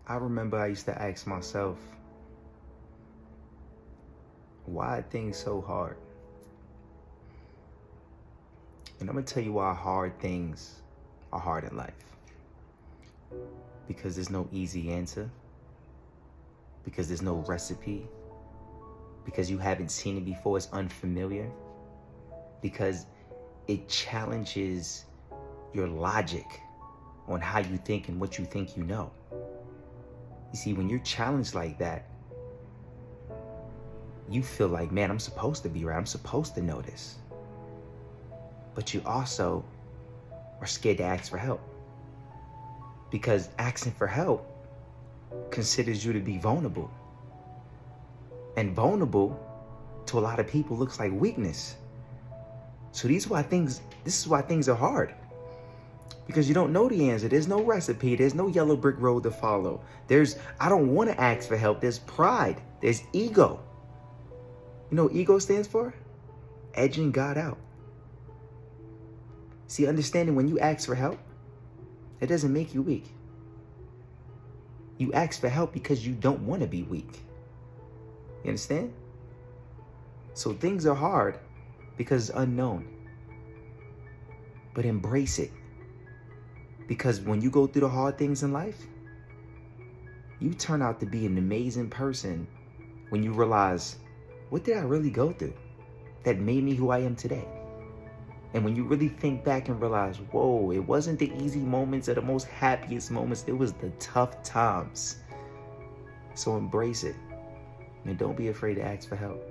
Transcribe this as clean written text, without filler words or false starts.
I remember I used to ask myself, why are things so hard? And I'm gonna tell you why hard things are hard in life. Because there's no easy answer. Because there's no recipe. Because you haven't seen it before, it's unfamiliar. Because it challenges your logic on how you think and what you think you know. You see, when you're challenged like that, you feel like, man, I'm supposed to be right. I'm supposed to know this. But you also are scared to ask for help. Because asking for help considers you to be vulnerable. And vulnerable to a lot of people looks like weakness. So this is why things are hard. Because you don't know the answer. There's no recipe. There's no yellow brick road to follow. I don't want to ask for help. There's pride. There's ego. You know what ego stands for? Edging God out. See, understanding when you ask for help, it doesn't make you weak. You ask for help because you don't want to be weak. You understand? So things are hard because it's unknown. But embrace it. Because when you go through the hard things in life, you turn out to be an amazing person when you realize, what did I really go through that made me who I am today? And when you really think back and realize, whoa, it wasn't the easy moments or the most happiest moments. It was the tough times. So embrace it. And don't be afraid to ask for help.